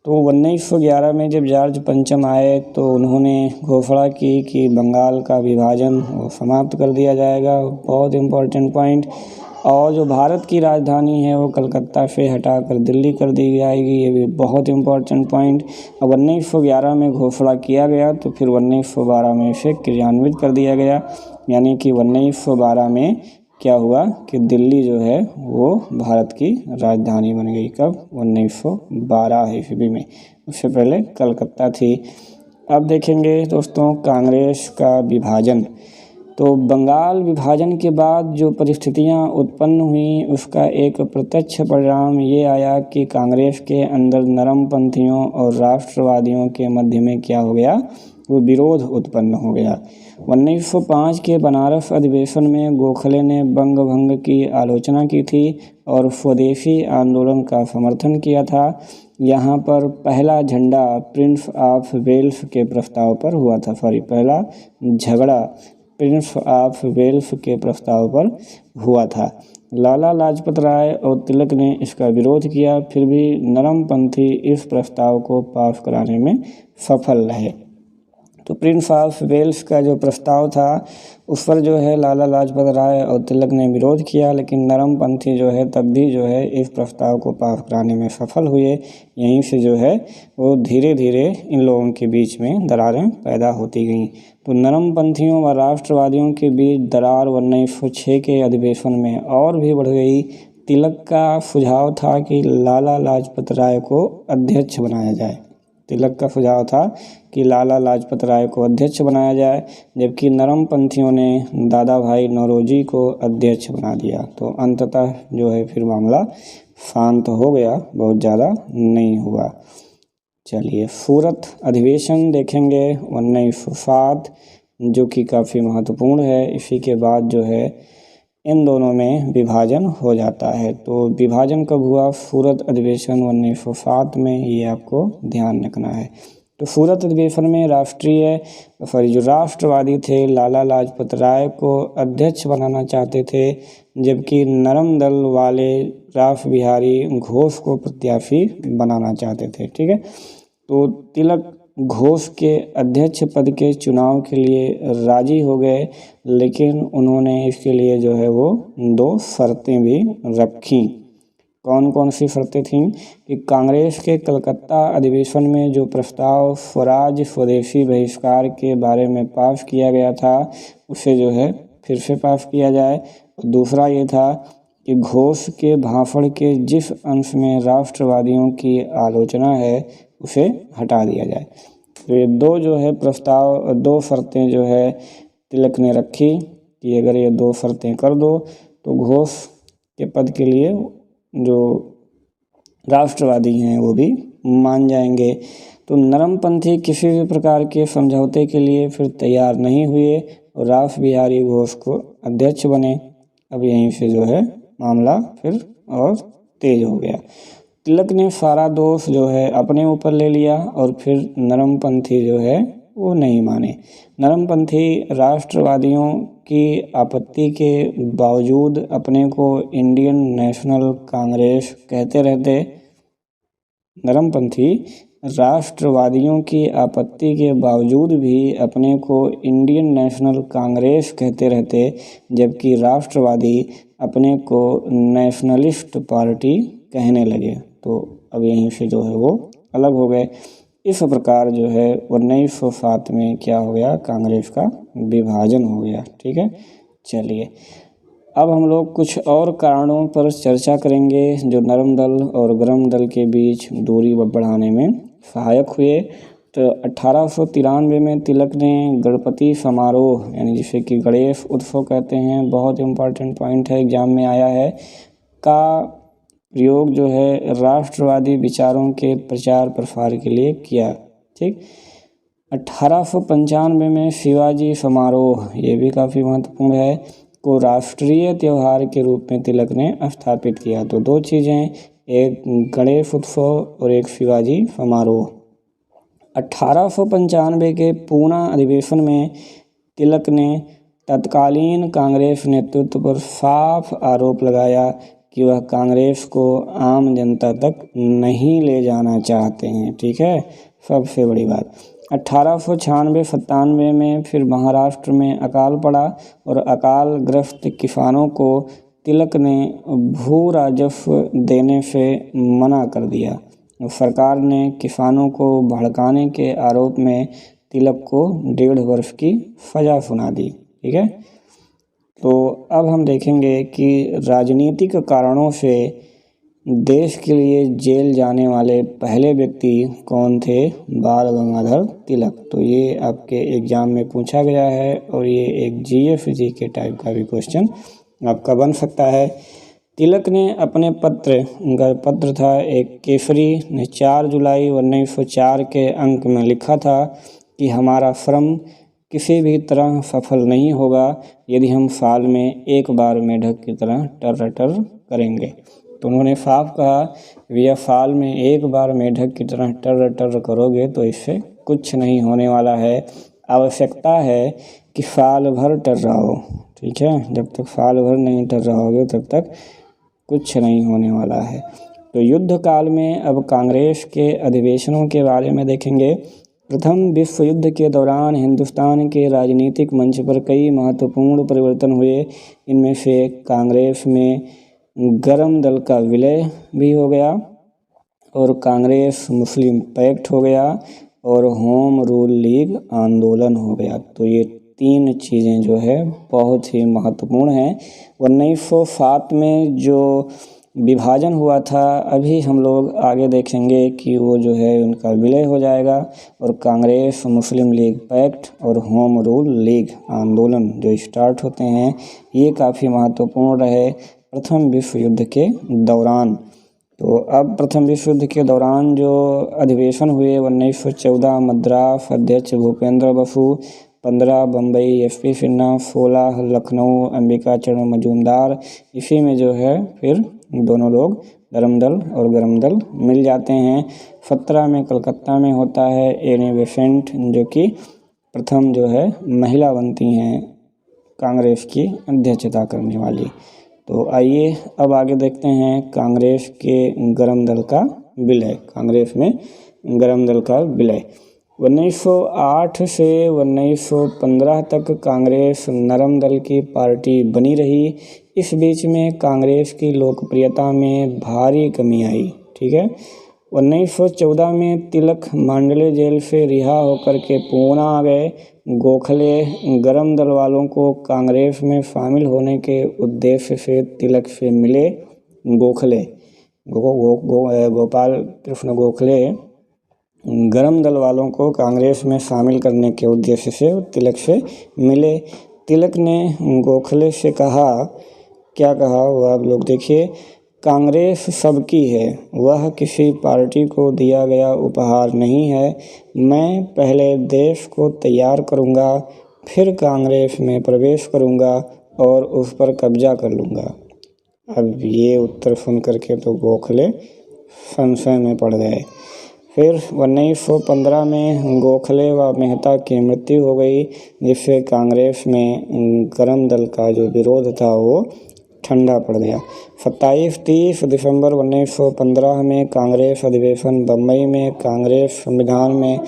तो 1911 में जब जॉर्ज पंचम आए तो उन्होंने घोषणा की कि बंगाल का विभाजन समाप्त कर दिया जाएगा, बहुत इम्पोर्टेंट पॉइंट। और जो भारत की राजधानी है वो कलकत्ता से हटाकर दिल्ली कर दी जाएगी, ये भी बहुत इम्पोर्टेंट पॉइंट। अब 1911 में घोषणा किया गया तो फिर 1912 में इसे क्रियान्वित कर दिया गया, यानी कि 1912 में क्या हुआ कि दिल्ली जो है वो भारत की राजधानी बन गई। कब? 1912 ईस्वी में, उससे पहले कलकत्ता थी। अब देखेंगे दोस्तों कांग्रेस का विभाजन। तो बंगाल विभाजन के बाद जो परिस्थितियां उत्पन्न हुई उसका एक प्रत्यक्ष परिणाम ये आया कि कांग्रेस के अंदर नरमपंथियों और राष्ट्रवादियों के मध्य में क्या हो गया, वो विरोध उत्पन्न हो गया। 1905 के बनारस अधिवेशन में गोखले ने बंग भंग की आलोचना की थी और स्वदेशी आंदोलन का समर्थन किया था। यहाँ पर पहला झंडा प्रिंस ऑफ वेल्स के प्रस्ताव पर हुआ था, पहला झगड़ा प्रिंस ऑफ वेल्स के प्रस्ताव पर हुआ था। लाला लाजपत राय और तिलक ने इसका विरोध किया, फिर भी नरमपंथी इस प्रस्ताव को पास कराने में सफल रहे। तो प्रिंस ऑफ वेल्स का जो प्रस्ताव था उस पर जो है लाला लाजपत राय और तिलक ने विरोध किया, लेकिन नरमपंथी जो है तब भी जो है इस प्रस्ताव को पास कराने में सफल हुए। यहीं से जो है वो धीरे धीरे इन लोगों के बीच में दरारें पैदा होती गईं। तो नरमपंथियों व राष्ट्रवादियों के बीच दरार 1906 के अधिवेशन में और भी बढ़ गई। तिलक का सुझाव था कि लाला लाजपत राय को अध्यक्ष बनाया जाए। तिलक का सुझाव था कि लाला लाजपत राय को अध्यक्ष बनाया जाए, जबकि नरमपंथियों ने दादा भाई नौरोजी को अध्यक्ष बना दिया। तो अंततः जो है फिर मामला शांत हो गया, बहुत ज़्यादा नहीं हुआ। चलिए सूरत अधिवेशन देखेंगे 1907, जो कि काफ़ी महत्वपूर्ण है। इसी के बाद जो है इन दोनों में विभाजन हो जाता है। तो विभाजन कब हुआ? सूरत अधिवेशन 1907 में, ये आपको ध्यान रखना है। तो सूरत अधिवेशन में जो राष्ट्रवादी थे लाला लाजपत राय को अध्यक्ष बनाना चाहते थे, जबकि नरम दल वाले रास बिहारी घोष को प्रत्याशी बनाना चाहते थे। ठीक है, तो तिलक घोष के अध्यक्ष पद के चुनाव के लिए राजी हो गए, लेकिन उन्होंने इसके लिए जो है वो 2 शर्तें भी रखी। कौन कौन सी शर्तें थीं कि कांग्रेस के कलकत्ता अधिवेशन में जो प्रस्ताव स्वराज स्वदेशी बहिष्कार के बारे में पास किया गया था उसे जो है फिर से पास किया जाए। दूसरा ये था कि घोष के भाषण के जिस अंश में राष्ट्रवादियों की आलोचना है उसे हटा दिया जाए। तो ये 2 जो है प्रस्ताव, 2 शर्तें जो है तिलक ने रखी कि अगर ये 2 शर्तें कर दो तो घोष के पद के लिए जो राष्ट्रवादी हैं वो भी मान जाएंगे। तो नरमपंथी किसी भी प्रकार के समझौते के लिए फिर तैयार नहीं हुए और रास बिहारी घोष को अध्यक्ष बने। अब यहीं से जो है मामला फिर और तेज हो गया। तिलक ने सारा दोष जो है अपने ऊपर ले लिया और फिर नरमपंथी जो है वो नहीं माने। नरमपंथी राष्ट्रवादियों की आपत्ति के बावजूद अपने को इंडियन नेशनल कांग्रेस कहते रहते। नरमपंथी राष्ट्रवादियों की आपत्ति के बावजूद भी अपने को इंडियन नेशनल कांग्रेस कहते रहते, जबकि राष्ट्रवादी अपने को नेशनलिस्ट पार्टी कहने लगे। तो अब यहीं से जो है वो अलग हो गए। इस प्रकार जो है 1907 में क्या हो गया, कांग्रेस का विभाजन हो गया। ठीक है, चलिए अब हम लोग कुछ और कारणों पर चर्चा करेंगे जो नरम दल और गरम दल के बीच दूरी बढ़ाने में सहायक हुए। तो 1893 में तिलक ने गणपति समारोह, यानी जिसे कि गणेश उत्सव कहते हैं, बहुत इम्पोर्टेंट पॉइंट है, एग्जाम में आया है, का प्रयोग जो है राष्ट्रवादी विचारों के प्रचार प्रसार के लिए किया। ठीक, 1895 में शिवाजी समारोह, ये भी काफ़ी महत्वपूर्ण है, को राष्ट्रीय त्यौहार के रूप में तिलक ने स्थापित किया। तो 2 चीज़ें, एक गणेश उत्सव और एक शिवाजी समारोह। 1895 के पूना अधिवेशन में तिलक ने तत्कालीन कांग्रेस नेतृत्व पर साफ आरोप लगाया कि वह कांग्रेस को आम जनता तक नहीं ले जाना चाहते हैं। ठीक है, सबसे बड़ी बात। 1896-97 में फिर महाराष्ट्र में अकाल पड़ा और अकाल ग्रस्त किसानों को तिलक ने भू राजस्व देने से मना कर दिया। सरकार ने किसानों को भड़काने के आरोप में तिलक को 1.5 वर्ष की सज़ा सुना दी। ठीक है, तो अब हम देखेंगे कि राजनीतिक कारणों से देश के लिए जेल जाने वाले पहले व्यक्ति कौन थे? बाल गंगाधर तिलक। तो ये आपके एग्ज़ाम में पूछा गया है और ये एक जीएफजी के टाइप का भी क्वेश्चन आपका बन सकता है। तिलक ने अपने उनका पत्र था एक केसरी ने 4 जुलाई 1904 के अंक में लिखा था कि हमारा श्रम किसी भी तरह सफल नहीं होगा यदि हम साल में एक बार मेढक की तरह टर करेंगे। तो उन्होंने साफ कहा भैया साल में एक बार मेढक की तरह टर करोगे तो इससे कुछ नहीं होने वाला है। आवश्यकता है कि साल भर टर रहो। ठीक है, जब तक साल भर नहीं टर रहोगे तब तक कुछ नहीं होने वाला है। तो युद्ध काल में अब कांग्रेस के अधिवेशनों के बारे में देखेंगे। प्रथम विश्व युद्ध के दौरान हिंदुस्तान के राजनीतिक मंच पर कई महत्वपूर्ण परिवर्तन हुए। इनमें से कांग्रेस में गरम दल का विलय भी हो गया और कांग्रेस मुस्लिम पैक्ट हो गया और होम रूल लीग आंदोलन हो गया। तो ये 3 चीज़ें जो है बहुत ही महत्वपूर्ण हैं। 1907 में जो विभाजन हुआ था अभी हम लोग आगे देखेंगे कि वो जो है उनका विलय हो जाएगा और कांग्रेस मुस्लिम लीग पैक्ट और होम रूल लीग आंदोलन जो स्टार्ट होते हैं ये काफ़ी महत्वपूर्ण रहे प्रथम विश्व युद्ध के दौरान। तो अब प्रथम विश्व युद्ध के दौरान जो अधिवेशन हुए 1914 मद्रास अध्यक्ष भूपेंद्र बसु, 15 बम्बई एसपी सिन्हा, 16 लखनऊ अंबिका चरण मजूमदार। इसी में जो है फिर दोनों लोग धर्मदल और गरमदल मिल जाते हैं। 17 में कलकत्ता में होता है एनी बेसेंट जो कि प्रथम जो है महिला बनती हैं कांग्रेस की अध्यक्षता करने वाली। तो आइए अब आगे देखते हैं कांग्रेस के गरम दल का विलय। कांग्रेस में गरम दल का विलय 1908 से 1915 तक कांग्रेस नरम दल की पार्टी बनी रही। इस बीच में कांग्रेस की लोकप्रियता में भारी कमी आई। ठीक है, 1914 में तिलक मांडले जेल से रिहा होकर के पूना आ गए। गोखले गरम दल वालों को कांग्रेस में शामिल होने के उद्देश्य से तिलक से मिले। गोपाल कृष्ण गोखले गरम दल वालों को कांग्रेस में शामिल करने के उद्देश्य से तिलक से मिले। तिलक ने गोखले से कहा, क्या कहा वो आप लोग देखिए, कांग्रेस सबकी है, वह किसी पार्टी को दिया गया उपहार नहीं है। मैं पहले देश को तैयार करूंगा, फिर कांग्रेस में प्रवेश करूंगा और उस पर कब्जा कर लूँगा। अब ये उत्तर सुन करके तो गोखले संशय में पड़ गए। फिर 1915 में गोखले व मेहता की मृत्यु हो गई, जिससे कांग्रेस में गरम दल का जो विरोध था वो ठंडा पड़ गया। 27-30 दिसंबर 1915 में कांग्रेस अधिवेशन बम्बई में कांग्रेस संविधान में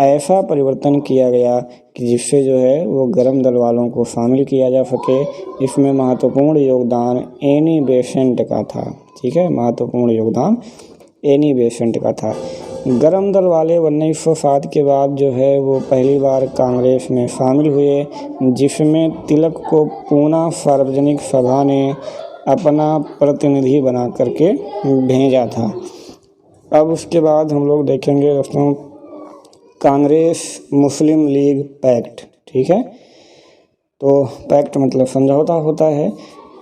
ऐसा परिवर्तन किया गया कि जिससे जो है वो गरम दल वालों को शामिल किया जा सके। इसमें महत्वपूर्ण योगदान एनी बेसेंट का था। ठीक है, महत्वपूर्ण योगदान एनी बेसेंट का था। गरम दल वाले 1907 के बाद जो है वो पहली बार कांग्रेस में शामिल हुए, जिसमें तिलक को पूना सार्वजनिक सभा ने अपना प्रतिनिधि बना करके भेजा था। अब उसके बाद हम लोग देखेंगे दोस्तों कांग्रेस मुस्लिम लीग पैक्ट। ठीक है, तो पैक्ट मतलब समझौता होता है।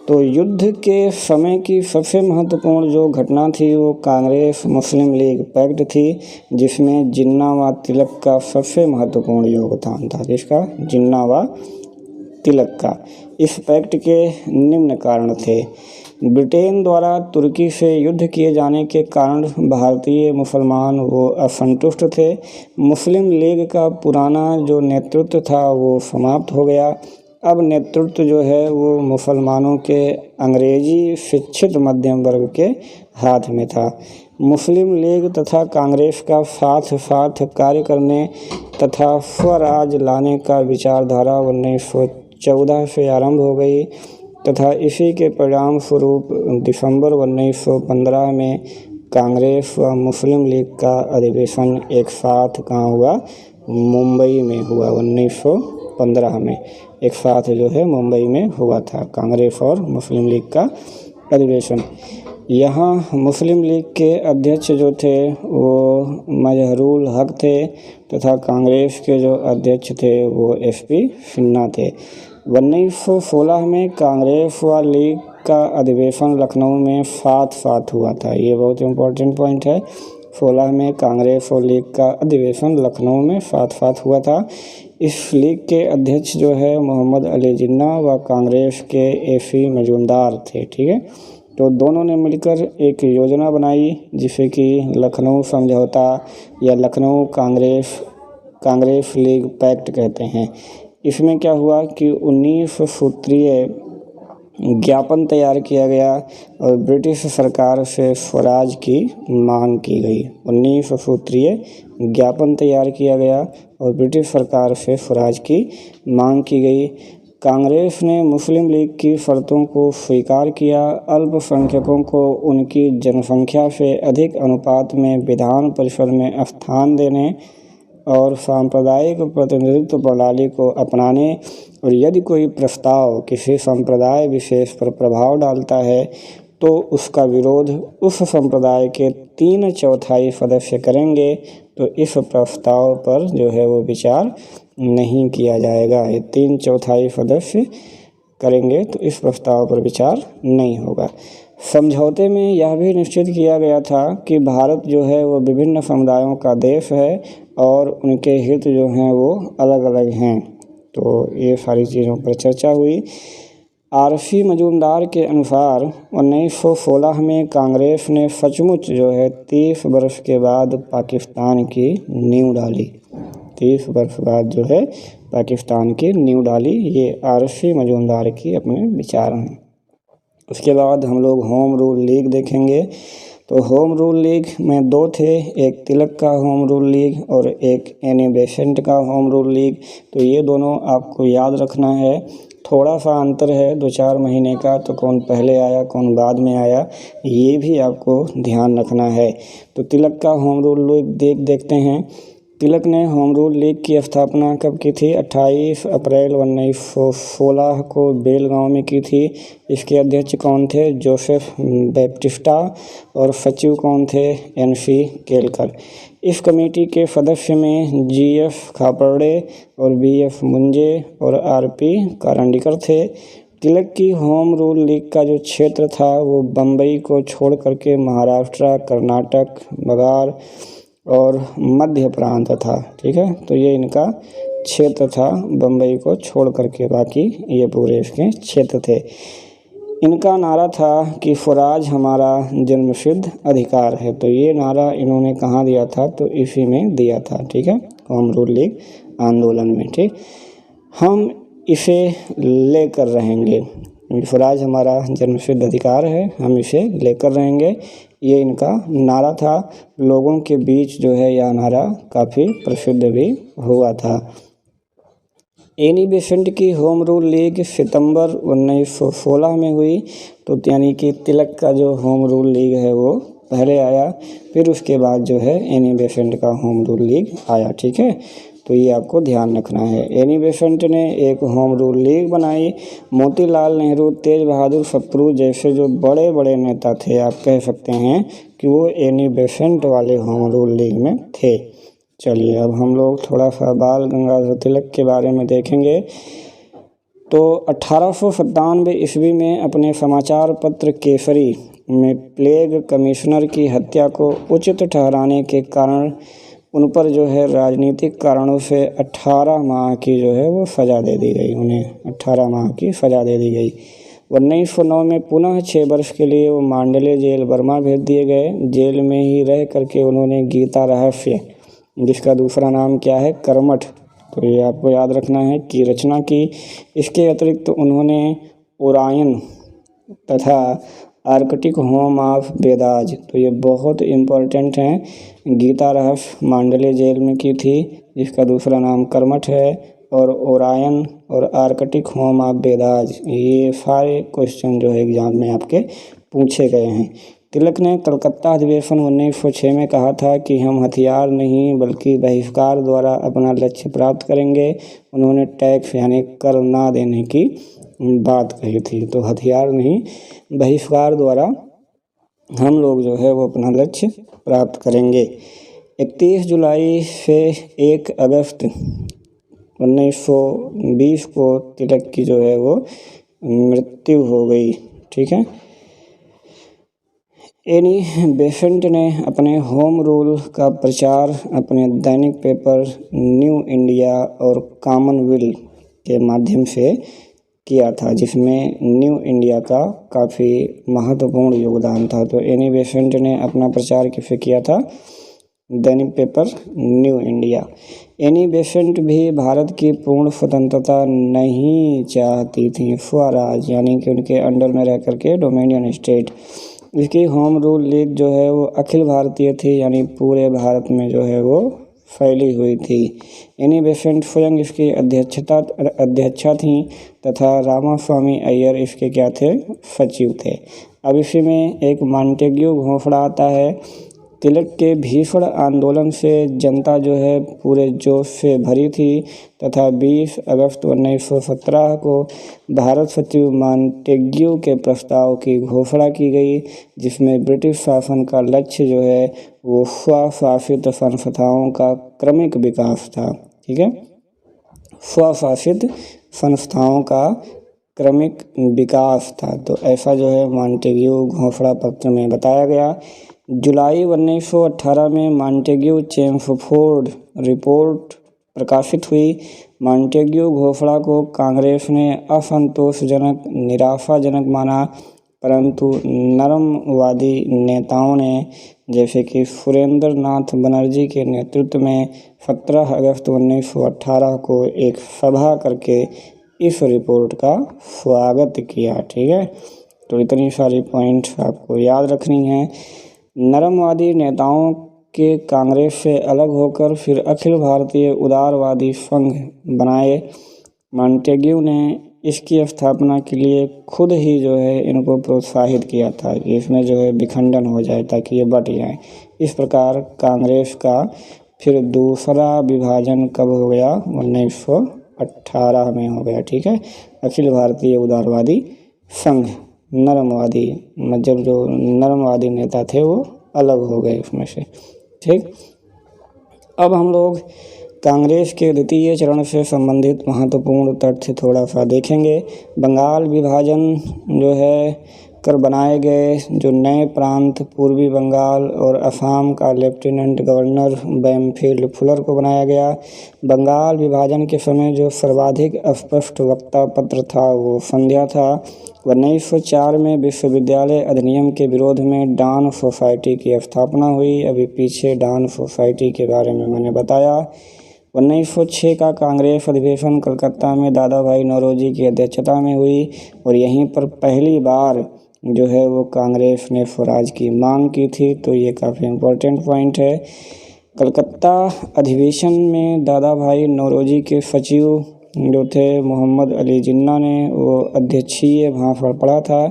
तो युद्ध के समय की सबसे महत्वपूर्ण जो घटना थी वो कांग्रेस मुस्लिम लीग पैक्ट थी, जिसमें जिन्ना व तिलक का सबसे महत्वपूर्ण योगदान था। जिसका जिन्ना व तिलक का। इस पैक्ट के निम्न कारण थे। ब्रिटेन द्वारा तुर्की से युद्ध किए जाने के कारण भारतीय मुसलमान वो असंतुष्ट थे। मुस्लिम लीग का पुराना जो नेतृत्व था वो समाप्त हो गया। अब नेतृत्व जो है वो मुसलमानों के अंग्रेजी शिक्षित मध्यम वर्ग के हाथ में था। मुस्लिम लीग तथा कांग्रेस का साथ साथ कार्य करने तथा स्वराज लाने का विचारधारा 1914 से आरंभ हो गई तथा इसी के परिणाम स्वरूप दिसंबर 1915 में कांग्रेस व मुस्लिम लीग का अधिवेशन एक साथ कहाँ हुआ, मुंबई में हुआ। 1915 में एक साथ जो है मुंबई में हुआ था कांग्रेस और मुस्लिम लीग का अधिवेशन। यहाँ मुस्लिम लीग के अध्यक्ष जो थे वो मजहरुल हक थे तथा कांग्रेस के जो अध्यक्ष थे वो SP सिन्हा थे। 1916 में कांग्रेस व लीग का अधिवेशन लखनऊ में साथ साथ हुआ था। ये बहुत इम्पोर्टेंट पॉइंट है। 16 में कांग्रेस और लीग का अधिवेशन लखनऊ में साथ साथ हुआ था। इस लीग के अध्यक्ष जो है मोहम्मद अली जिन्ना व कांग्रेस के AP मजूमदार थे। ठीक है, तो दोनों ने मिलकर एक योजना बनाई जिसे कि लखनऊ समझौता या लखनऊ कांग्रेस लीग पैक्ट कहते हैं। इसमें क्या हुआ कि 19 सूत्रीय ज्ञापन तैयार किया गया और ब्रिटिश सरकार से स्वराज की मांग की गई। 19 सूत्रीय ज्ञापन तैयार किया गया और ब्रिटिश सरकार से स्वराज की मांग की गई। कांग्रेस ने मुस्लिम लीग की शर्तों को स्वीकार किया। अल्पसंख्यकों को उनकी जनसंख्या से अधिक अनुपात में विधान परिषद में स्थान देने और सांप्रदायिक प्रतिनिधित्व प्रणाली को अपनाने और यदि कोई प्रस्ताव किसी संप्रदाय विशेष पर प्रभाव डालता है तो उसका विरोध उस संप्रदाय के 3/4 सदस्य करेंगे तो इस प्रस्ताव पर जो है वो विचार नहीं किया जाएगा। ये 3/4 सदस्य करेंगे तो इस प्रस्ताव पर विचार नहीं होगा। समझौते में यह भी निश्चित किया गया था कि भारत जो है वो विभिन्न समुदायों का देश है और उनके हित जो हैं वो अलग अलग हैं। तो ये सारी चीज़ों पर चर्चा हुई। RC मजूमदार के अनुसार 1916 में कांग्रेस ने सचमुच जो है 30 वर्ष के बाद पाकिस्तान की नींव डाली। 30 वर्ष बाद जो है पाकिस्तान की नींव डाली। ये RC मजूमदार की अपने विचार हैं। उसके बाद हम लोग होम रूल लीग देखेंगे। तो होम रूल लीग में 2 थे, एक तिलक का होम रूल लीग और एक एनी बेसेंट का होम रूल लीग। तो ये दोनों आपको याद रखना है। थोड़ा सा अंतर है 2-4 महीने का, तो कौन पहले आया कौन बाद में आया ये भी आपको ध्यान रखना है। तो तिलक का होम रूल लीग देखते हैं। तिलक ने होम रूल लीग की स्थापना कब की थी? 28 अप्रैल 1916 को बेलगांव में की थी। इसके अध्यक्ष कौन थे? Joseph Baptista. और सचिव कौन थे? NC केलकर। इस कमेटी के सदस्य में GF खापर्डे और BF मुंजे और RP कारंडीकर थे। तिलक की होम रूल लीग का जो क्षेत्र था वो बम्बई को छोड़ करके महाराष्ट्र, कर्नाटक, बंगाल और मध्य प्रांत था। ठीक है, तो ये इनका क्षेत्र था, बम्बई को छोड़ करके बाकी ये पूरे इसके क्षेत्र थे। इनका नारा था कि स्वराज हमारा जन्मसिद्ध अधिकार है। तो ये नारा इन्होंने कहाँ दिया था? तो इसी में दिया था। ठीक है, होम रूल लीग आंदोलन में। ठीक, हम इसे लेकर रहेंगे। स्वराज हमारा जन्मसिद्ध अधिकार है, हम इसे लेकर रहेंगे, ये इनका नारा था। लोगों के बीच जो है यह नारा काफ़ी प्रसिद्ध भी हुआ था। एनी बेसेंट की होम रूल लीग सितंबर 1916 में हुई। तो यानी कि तिलक का जो होम रूल लीग है वो पहले आया, फिर उसके बाद जो है एनी बेसेंट का होम रूल लीग आया। ठीक है, तो ये आपको ध्यान रखना है। एनी बेसेंट ने एक होम रूल लीग बनाई। मोतीलाल नेहरू, तेज बहादुर सप्रू जैसे जो बड़े बड़े नेता थे, आप कह सकते हैं कि वो एनी बेसेंट वाले होम रूल लीग में थे। चलिए अब हम लोग थोड़ा सा बाल गंगाधर तिलक के बारे में देखेंगे। तो 1897 ईस्वी में अपने समाचार पत्र केसरी में प्लेग कमिश्नर की हत्या को उचित ठहराने के कारण उन पर जो है राजनीतिक कारणों से 18 माह की जो है वो सज़ा दे दी गई। उन्हें 18 माह की सज़ा दे दी गई। 1909 में पुनः 6 वर्ष के लिए वो मांडले जेल बर्मा भेज दिए गए। जेल में ही रह करके उन्होंने गीता रहस्य, जिसका दूसरा नाम क्या है? कर्मठ, तो ये आपको याद रखना है कि रचना की। इसके अतिरिक्त उन्होंने ओरायन तथा आर्कटिक होम ऑफ वेदाज, तो ये बहुत इम्पोर्टेंट हैं। गीता रहस्य मांडल्य जेल में की थी, जिसका दूसरा नाम कर्मठ है, और ओरायन और आर्कटिक होम ऑफ वेदाज, ये सारे क्वेश्चन जो है एग्जाम में आपके पूछे गए हैं। तिलक ने कलकत्ता अधिवेशन 1906 में कहा था कि हम हथियार नहीं बल्कि बहिष्कार द्वारा अपना लक्ष्य प्राप्त करेंगे। उन्होंने टैक्स यानी कर ना देने की बात कही थी। तो हथियार नहीं, बहिष्कार द्वारा हम लोग जो है वो अपना लक्ष्य प्राप्त करेंगे। 31 जुलाई से 1 अगस्त 1920 को तिलक की जो है वो मृत्यु हो गई। ठीक है। एनी बेसेंट ने अपने होम रूल का प्रचार अपने दैनिक पेपर न्यू इंडिया और कॉमनवेल्थ के माध्यम से किया था, जिसमें न्यू इंडिया का काफ़ी महत्वपूर्ण योगदान था। तो एनी बेसेंट ने अपना प्रचार किससे किया था? दैनिक paper new India. Annie Besant भी भारत की पूर्ण स्वतंत्रता नहीं चाहती थी, स्वराज यानी कि उनके अंडर में रह करके डोमिनियन स्टेट। इसकी होम रूल लीग जो है वो अखिल भारतीय थी, यानी पूरे भारत में जो है वो फैली हुई थी। एनी बेसेंट स्वयं इसकी अध्यक्षा थी तथा रामास्वामी अय्यर इसके क्या थे? सचिव थे। अब इसी में एक मॉन्टेग्यू घोंसड़ा आता है। तिलक के भीषण आंदोलन से जनता जो है पूरे जोश से भरी थी तथा 20 अगस्त 1917 को भारत सचिव मॉन्टेग्यू के प्रस्ताव की घोषणा की गई, जिसमें ब्रिटिश शासन का लक्ष्य जो है वो स्वशासित संस्थाओं का क्रमिक विकास था। ठीक है, स्वशासित संस्थाओं का क्रमिक विकास था। तो ऐसा जो है मॉन्टेग्यू घोषणा पत्र में बताया गया। जुलाई 1918 में मॉन्टेग्यू चेम्सफोर्ड रिपोर्ट प्रकाशित हुई। मॉन्टेग्यू घोषणा को कांग्रेस ने असंतोषजनक, निराशाजनक माना, परंतु नरमवादी नेताओं ने जैसे कि सुरेंद्र नाथ बनर्जी के नेतृत्व में 17 अगस्त 1918 को एक सभा करके इस रिपोर्ट का स्वागत किया। ठीक है, तो इतनी सारी पॉइंट्स आपको याद रखनी है। नरमवादी नेताओं के कांग्रेस से अलग होकर फिर अखिल भारतीय उदारवादी संघ बनाए। मॉन्टेग्यू ने इसकी स्थापना के लिए खुद ही जो है इनको प्रोत्साहित किया था कि इसमें जो है विखंडन हो जाए ताकि ये बट जाए। इस प्रकार कांग्रेस का फिर दूसरा विभाजन कब हो गया? 1918 में हो गया। ठीक है, अखिल भारतीय उदारवादी संघ, नरमवादी मतलब जो नरमवादी नेता थे वो अलग हो गए उसमें से। ठीक, अब हम लोग कांग्रेस के द्वितीय चरण से संबंधित महत्वपूर्ण तथ्य थोड़ा सा देखेंगे। बंगाल विभाजन जो है कर बनाए गए जो नए प्रांत पूर्वी बंगाल और असम का लेफ्टिनेंट गवर्नर बैमफील्ड फुलर को बनाया गया। बंगाल विभाजन के समय जो सर्वाधिक अस्पष्ट वक्ता पत्र था वो संध्या था। 1904 में विश्वविद्यालय अधिनियम के विरोध में डॉन सोसाइटी की स्थापना हुई। अभी पीछे डॉन सोसाइटी के बारे में मैंने बताया। 1906 का कांग्रेस अधिवेशन कलकत्ता में दादा भाई नौरोजी की अध्यक्षता में हुई और यहीं पर पहली बार जो है वो कांग्रेस ने स्वराज की मांग की थी। तो ये काफ़ी इम्पोर्टेंट पॉइंट है। कलकत्ता अधिवेशन में दादा भाई नौरोजी के सचिव जो थे मोहम्मद अली जिन्ना ने वो अध्यक्षीय भाषण पढ़ा था।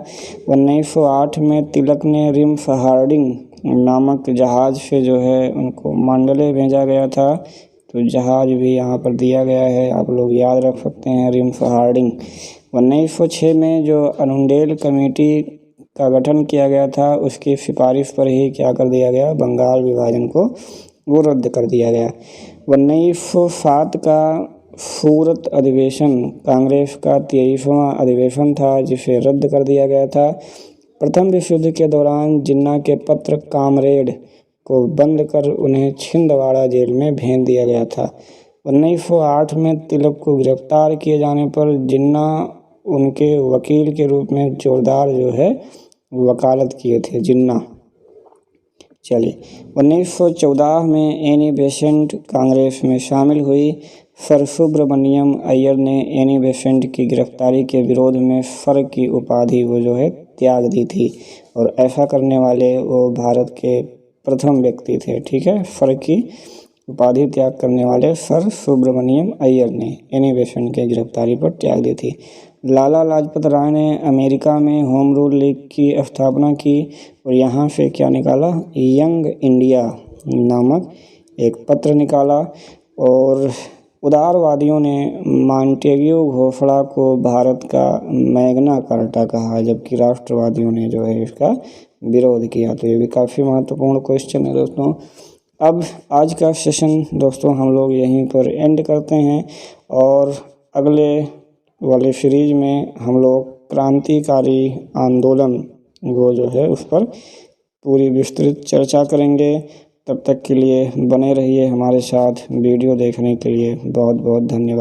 1908 में तिलक ने रिम्स हार्डिंग नामक जहाज़ से जो है उनको मांडले भेजा गया था। तो जहाज़ भी यहाँ पर दिया गया है, आप लोग याद रख सकते हैं, रिम्स हार्डिंग। 1906 में जो अनुंडेल कमेटी का गठन किया गया था उसकी सिफारिश पर ही क्या कर दिया गया? बंगाल विभाजन को वो रद्द कर दिया गया। 1907 का सूरत अधिवेशन कांग्रेस का 23वां अधिवेशन था जिसे रद्द कर दिया गया था। प्रथम विश्व युद्ध के दौरान जिन्ना के पत्र कामरेड को बंद कर उन्हें छिंदवाड़ा जेल में भेज दिया गया था। 1908 में तिलक को गिरफ्तार किए जाने पर जिन्ना उनके वकील के रूप में जोरदार जो है वकालत किए थे जिन्ना। चलिए, 1914 में एनी बेसेंट कांग्रेस में शामिल हुई। सर सुब्रमण्यम अय्यर ने एनी बेसेंट की गिरफ्तारी के विरोध में सर की उपाधि वो जो है त्याग दी थी, और ऐसा करने वाले वो भारत के प्रथम व्यक्ति थे। ठीक है, सर की उपाधि त्याग करने वाले सर सुब्रमण्यम अय्यर ने एनी बेसेंट के गिरफ्तारी पर त्याग दी थी। लाला लाजपत राय ने अमेरिका में होम रूल लीग की स्थापना की और यहाँ से क्या निकाला, यंग इंडिया नामक एक पत्र निकाला, और उदारवादियों ने मॉन्टेग्यू घोषणा को भारत का मैग्ना कार्टा कहा, जबकि राष्ट्रवादियों ने जो है इसका विरोध किया। तो ये भी काफ़ी महत्वपूर्ण क्वेश्चन है दोस्तों। अब आज का सेशन दोस्तों हम लोग यहीं पर एंड करते हैं, और अगले वाले सीरीज में हम लोग क्रांतिकारी आंदोलन वो जो है उस पर पूरी विस्तृत चर्चा करेंगे। तब तक के लिए बने रहिए हमारे साथ। वीडियो देखने के लिए बहुत बहुत धन्यवाद।